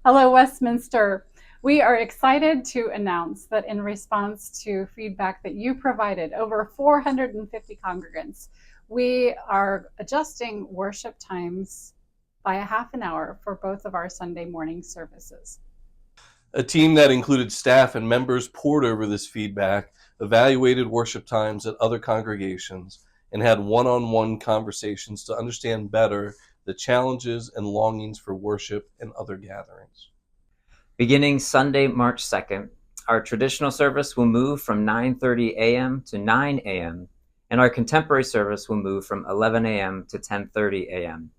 Hello, Westminster. We are excited to announce that in response to feedback that you provided, over 450 congregants, we are adjusting worship times by a half an hour for both of our Sunday morning services. A team that included staff and members pored over this feedback, evaluated worship times at other congregations, and had one-on-one conversations to understand better the challenges and longings for worship and other gatherings. Beginning Sunday, March 2nd, our traditional service will move from 9:30 a.m. to 9 a.m., and our contemporary service will move from 11 a.m. to 10:30 a.m.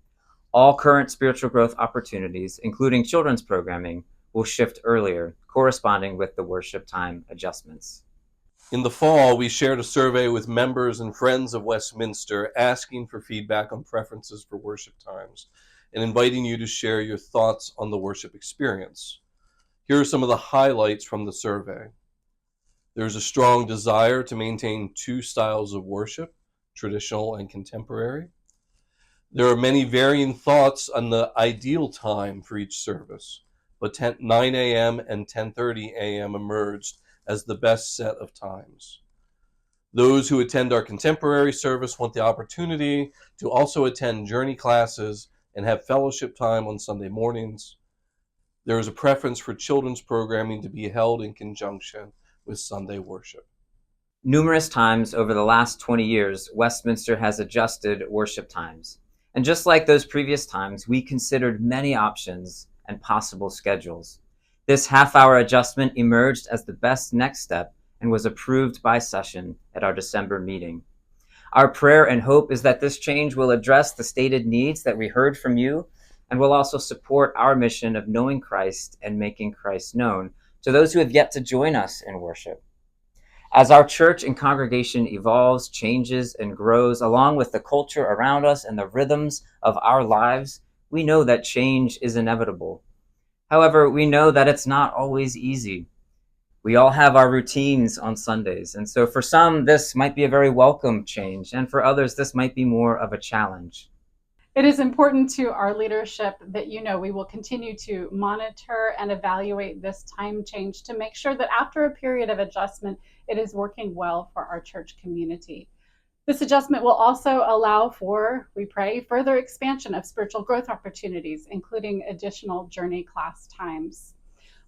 All current spiritual growth opportunities, including children's programming, will shift earlier, corresponding with the worship time adjustments. In the fall, we shared a survey with members and friends of Westminster asking for feedback on preferences for worship times and inviting you to share your thoughts on the worship experience. Here are some of the highlights from the survey. There's a strong desire to maintain two styles of worship, traditional and contemporary. There are many varying thoughts on the ideal time for each service, but 9 a.m. and 10:30 a.m. emerged as the best set of times. Those who attend our contemporary service want the opportunity to also attend journey classes and have fellowship time on Sunday mornings. There is a preference for children's programming to be held in conjunction with Sunday worship. Numerous times over the last 20 years, Westminster has adjusted worship times. And just like those previous times, we considered many options and possible schedules. This half-hour adjustment emerged as the best next step and was approved by session at our December meeting. Our prayer and hope is that this change will address the stated needs that we heard from you and will also support our mission of knowing Christ and making Christ known to those who have yet to join us in worship. As our church and congregation evolves, changes, and grows along with the culture around us and the rhythms of our lives, we know that change is inevitable. However, we know that it's not always easy. We all have our routines on Sundays, and so for some, this might be a very welcome change, and for others, this might be more of a challenge. It is important to our leadership that we will continue to monitor and evaluate this time change to make sure that after a period of adjustment, it is working well for our church community. This adjustment will also allow for, we pray, further expansion of spiritual growth opportunities, including additional journey class times.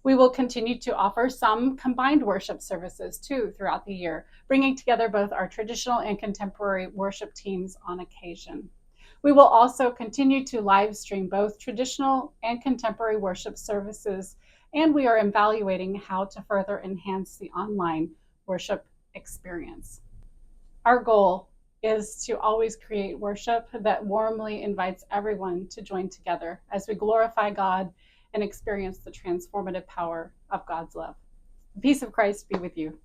We will continue to offer some combined worship services too throughout the year, bringing together both our traditional and contemporary worship teams on occasion. We will also continue to live stream both traditional and contemporary worship services, and we are evaluating how to further enhance the online worship experience. Our goal is to always create worship that warmly invites everyone to join together as we glorify God and experience the transformative power of God's love. The peace of Christ be with you.